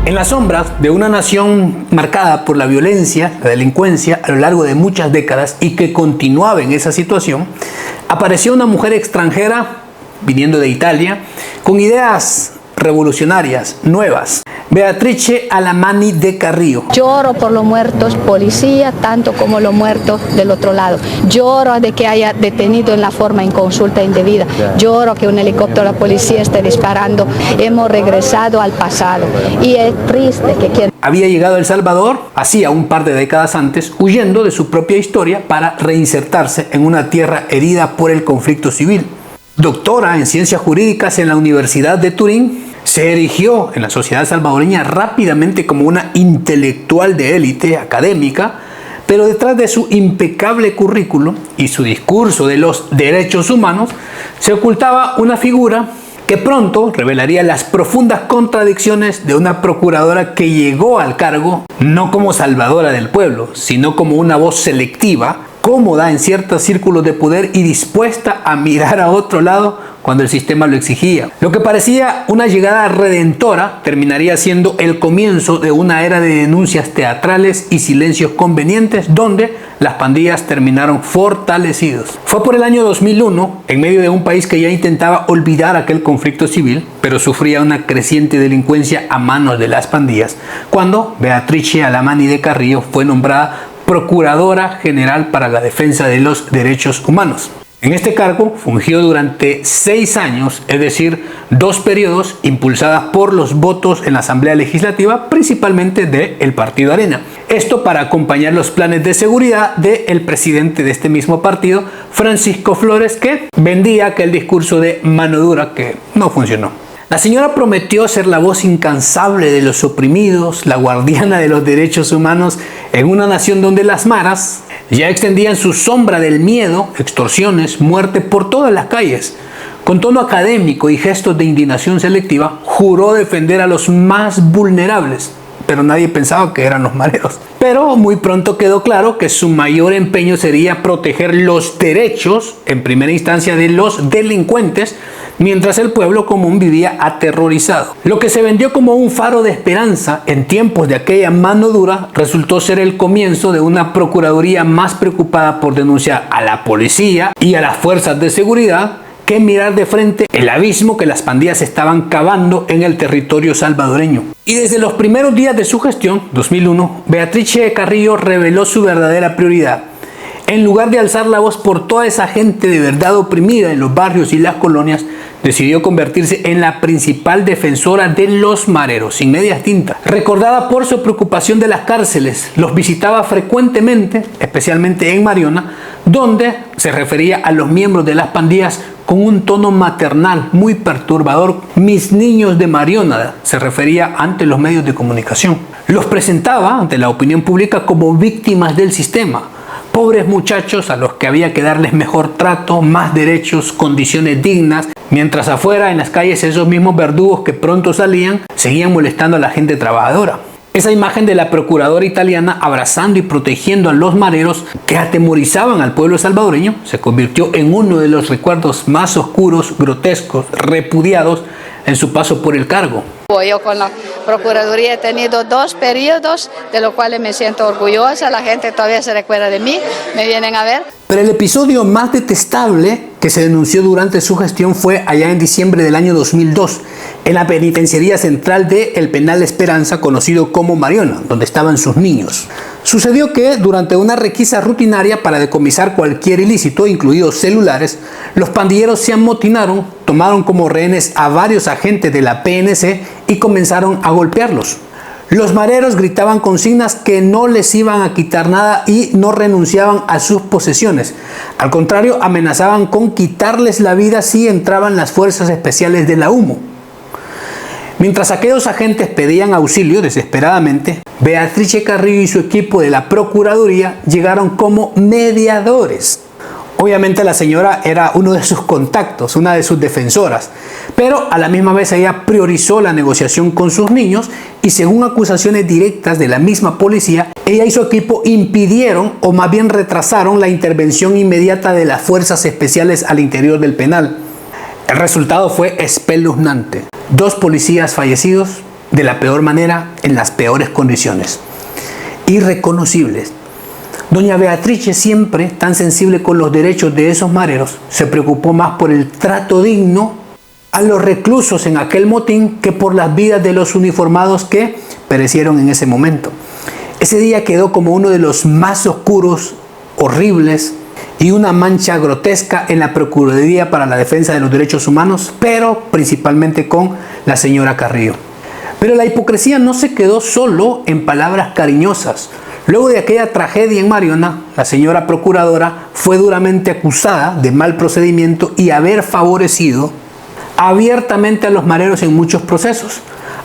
En las sombras de una nación marcada por la violencia, la delincuencia a lo largo de muchas décadas y que continuaba en esa situación, apareció una mujer extranjera viniendo de Italia con ideas revolucionarias, nuevas. Beatrice Alamany de Carrillo. Lloro por los muertos policía, tanto como los muertos del otro lado. Lloro de que haya detenido en la forma inconsulta e indebida. Lloro que un helicóptero de la policía esté disparando. Hemos regresado al pasado. Y es triste que quien había llegado a El Salvador hacía un par de décadas antes, huyendo de su propia historia para reinsertarse en una tierra herida por el conflicto civil. Doctora en Ciencias Jurídicas en la Universidad de Turín, se erigió en la sociedad salvadoreña rápidamente como una intelectual de élite académica, pero detrás de su impecable currículo y su discurso de los derechos humanos se ocultaba una figura que pronto revelaría las profundas contradicciones de una procuradora que llegó al cargo no como salvadora del pueblo, sino como una voz selectiva, cómoda en ciertos círculos de poder y dispuesta a mirar a otro lado cuando el sistema lo exigía. Lo que parecía una llegada redentora terminaría siendo el comienzo de una era de denuncias teatrales y silencios convenientes donde las pandillas terminaron fortalecidos. Fue por el año 2001, en medio de un país que ya intentaba olvidar aquel conflicto civil, pero sufría una creciente delincuencia a manos de las pandillas, cuando Beatrice Alamany de Carrillo fue nombrada Procuradora General para la Defensa de los Derechos Humanos. En este cargo fungió durante 6 años, es decir, 2 periodos impulsadas por los votos en la Asamblea Legislativa, principalmente del Partido Arena. Esto para acompañar los planes de seguridad del presidente de este mismo partido, Francisco Flores, que vendía aquel discurso de mano dura que no funcionó. La señora prometió ser la voz incansable de los oprimidos, la guardiana de los derechos humanos en una nación donde las maras ya extendían su sombra del miedo, extorsiones, muerte por todas las calles. Con tono académico y gestos de indignación selectiva, juró defender a los más vulnerables, pero nadie pensaba que eran los mareros. Pero muy pronto quedó claro que su mayor empeño sería proteger los derechos, en primera instancia, de los delincuentes, mientras el pueblo común vivía aterrorizado. Lo que se vendió como un faro de esperanza en tiempos de aquella mano dura resultó ser el comienzo de una procuraduría más preocupada por denunciar a la policía y a las fuerzas de seguridad que mirar de frente el abismo que las pandillas estaban cavando en el territorio salvadoreño. Y desde los primeros días de su gestión, 2001, Beatrice Carrillo reveló su verdadera prioridad. En lugar de alzar la voz por toda esa gente de verdad oprimida en los barrios y las colonias, decidió convertirse en la principal defensora de los mareros, sin medias tintas. Recordada por su preocupación de las cárceles, los visitaba frecuentemente, especialmente en Mariona, donde se refería a los miembros de las pandillas con un tono maternal muy perturbador. Mis niños de Mariona, se refería ante los medios de comunicación. Los presentaba ante la opinión pública como víctimas del sistema. Pobres muchachos a los que había que darles mejor trato, más derechos, condiciones dignas, mientras afuera en las calles esos mismos verdugos que pronto salían seguían molestando a la gente trabajadora. Esa imagen de la procuradora italiana abrazando y protegiendo a los mareros que atemorizaban al pueblo salvadoreño se convirtió en uno de los recuerdos más oscuros, grotescos, repudiados en su paso por el cargo. Yo con la Procuraduría he tenido 2 periodos, de los cuales me siento orgullosa. La gente todavía se recuerda de mí, me vienen a ver. Pero el episodio más detestable que se denunció durante su gestión fue allá en diciembre del año 2002, en la penitenciaría central del Penal Esperanza, conocido como Mariona, donde estaban sus niños. Sucedió que durante una requisa rutinaria para decomisar cualquier ilícito, incluidos celulares, los pandilleros se amotinaron, tomaron como rehenes a varios agentes de la PNC y comenzaron a golpearlos. Los mareros gritaban consignas que no les iban a quitar nada y no renunciaban a sus posesiones. Al contrario, amenazaban con quitarles la vida si entraban las fuerzas especiales de la UMO. Mientras aquellos agentes pedían auxilio desesperadamente, Beatrice Carrillo y su equipo de la Procuraduría llegaron como mediadores. Obviamente la señora era uno de sus contactos, una de sus defensoras, pero a la misma vez ella priorizó la negociación con sus niños y según acusaciones directas de la misma policía, ella y su equipo impidieron o más bien retrasaron la intervención inmediata de las fuerzas especiales al interior del penal. El resultado fue espeluznante. 2 policías fallecidos, de la peor manera, en las peores condiciones. Irreconocibles. Doña Beatrice, siempre tan sensible con los derechos de esos mareros, se preocupó más por el trato digno a los reclusos en aquel motín que por las vidas de los uniformados que perecieron en ese momento. Ese día quedó como uno de los más oscuros, horribles y una mancha grotesca en la Procuraduría para la Defensa de los Derechos Humanos, pero principalmente con la señora Carrillo. Pero la hipocresía no se quedó solo en palabras cariñosas. Luego de aquella tragedia en Mariona, la señora procuradora fue duramente acusada de mal procedimiento y haber favorecido abiertamente a los mareros en muchos procesos.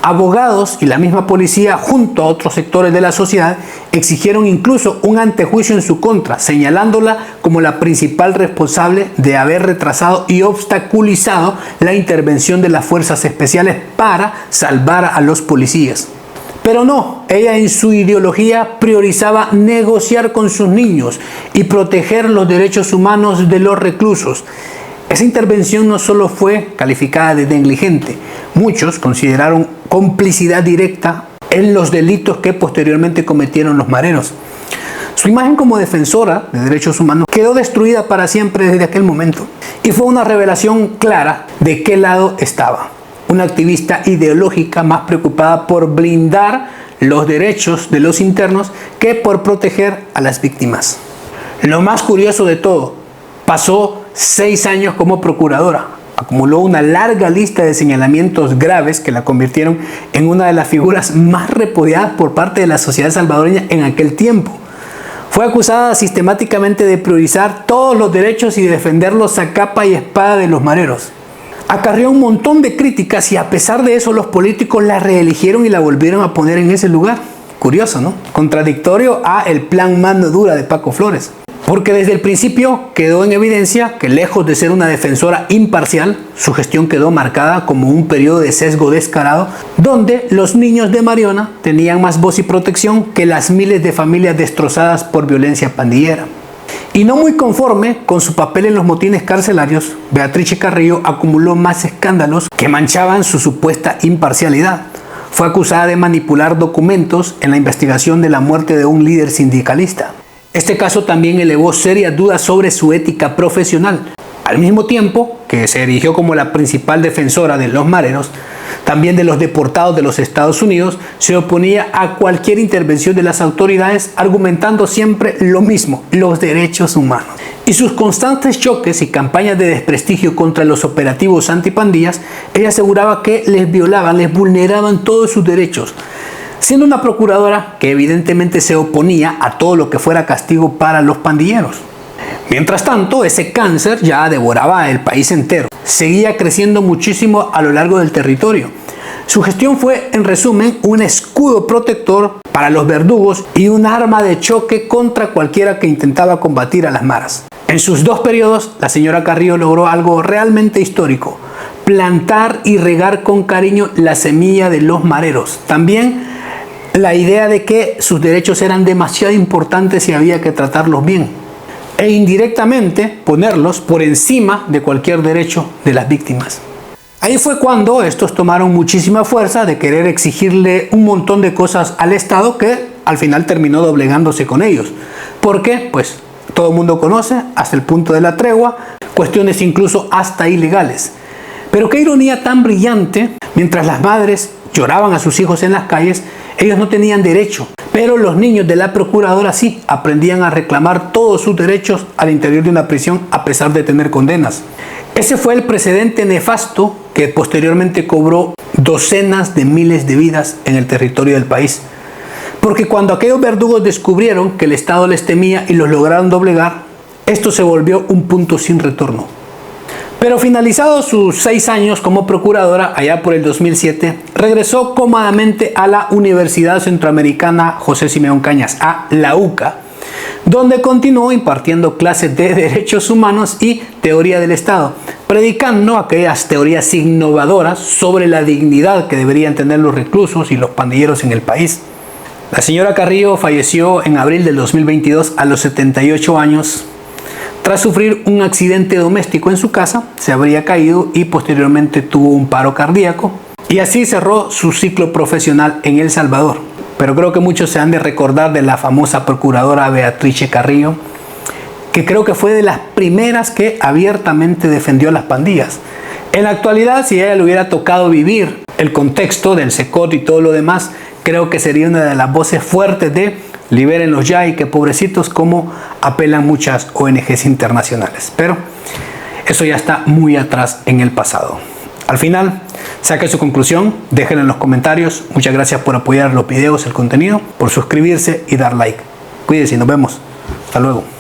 Abogados y la misma policía, junto a otros sectores de la sociedad, exigieron incluso un antejuicio en su contra, señalándola como la principal responsable de haber retrasado y obstaculizado la intervención de las fuerzas especiales para salvar a los policías. Pero no, ella en su ideología priorizaba negociar con sus niños y proteger los derechos humanos de los reclusos. Esa intervención no solo fue calificada de negligente, muchos consideraron complicidad directa en los delitos que posteriormente cometieron los mareros. Su imagen como defensora de derechos humanos quedó destruida para siempre desde aquel momento y fue una revelación clara de qué lado estaba. Una activista ideológica más preocupada por blindar los derechos de los internos que por proteger a las víctimas. Lo más curioso de todo, pasó 6 años como procuradora. Acumuló una larga lista de señalamientos graves que la convirtieron en una de las figuras más repudiadas por parte de la sociedad salvadoreña en aquel tiempo. Fue acusada sistemáticamente de priorizar todos los derechos y de defenderlos a capa y espada de los mareros. Acarreó un montón de críticas y a pesar de eso los políticos la reeligieron y la volvieron a poner en ese lugar. Curioso, ¿no? Contradictorio a el plan mano dura de Paco Flores. Porque desde el principio quedó en evidencia que lejos de ser una defensora imparcial, su gestión quedó marcada como un periodo de sesgo descarado, donde los niños de Mariona tenían más voz y protección que las miles de familias destrozadas por violencia pandillera. Y no muy conforme con su papel en los motines carcelarios, Beatrice Carrillo acumuló más escándalos que manchaban su supuesta imparcialidad. Fue acusada de manipular documentos en la investigación de la muerte de un líder sindicalista. Este caso también elevó serias dudas sobre su ética profesional. Al mismo tiempo que se erigió como la principal defensora de los mareros, también de los deportados de los Estados Unidos, se oponía a cualquier intervención de las autoridades, argumentando siempre lo mismo, los derechos humanos. Y sus constantes choques y campañas de desprestigio contra los operativos antipandillas, ella aseguraba que les violaban, les vulneraban todos sus derechos, siendo una procuradora que evidentemente se oponía a todo lo que fuera castigo para los pandilleros. Mientras tanto, ese cáncer ya devoraba el país entero. Seguía creciendo muchísimo a lo largo del territorio. Su gestión fue, en resumen, un escudo protector para los verdugos y un arma de choque contra cualquiera que intentaba combatir a las maras. En sus 2 periodos, la señora Carrillo logró algo realmente histórico: plantar y regar con cariño la semilla de los mareros. También la idea de que sus derechos eran demasiado importantes y había que tratarlos bien, e indirectamente ponerlos por encima de cualquier derecho de las víctimas. Ahí fue cuando estos tomaron muchísima fuerza de querer exigirle un montón de cosas al Estado, que al final terminó doblegándose con ellos. ¿Por qué? Pues todo el mundo conoce, hasta el punto de la tregua, cuestiones incluso hasta ilegales. Pero qué ironía tan brillante, mientras las madres lloraban a sus hijos en las calles, ellos no tenían derecho, pero los niños de la procuradora sí aprendían a reclamar todos sus derechos al interior de una prisión a pesar de tener condenas. Ese fue el precedente nefasto que posteriormente cobró docenas de miles de vidas en el territorio del país. Porque cuando aquellos verdugos descubrieron que el Estado les temía y los lograron doblegar, esto se volvió un punto sin retorno. Pero finalizados sus 6 años como procuradora, allá por el 2007, regresó cómodamente a la Universidad Centroamericana José Simeón Cañas, a la UCA, donde continuó impartiendo clases de derechos humanos y teoría del Estado, predicando aquellas teorías innovadoras sobre la dignidad que deberían tener los reclusos y los pandilleros en el país. La señora Carrillo falleció en abril del 2022 a los 78 años, tras sufrir un accidente doméstico en su casa. Se habría caído y posteriormente tuvo un paro cardíaco. Y así cerró su ciclo profesional en El Salvador. Pero creo que muchos se han de recordar de la famosa procuradora Beatrice Carrillo, que creo que fue de las primeras que abiertamente defendió a las pandillas. En la actualidad, si a ella le hubiera tocado vivir el contexto del SECOT y todo lo demás, creo que sería una de las voces fuertes de libérenlos ya y que pobrecitos, como apelan muchas ONGs internacionales. Pero eso ya está muy atrás en el pasado. Al final, saque su conclusión, déjenla en los comentarios. Muchas gracias por apoyar los videos, el contenido, por suscribirse y dar like. Cuídense y nos vemos. Hasta luego.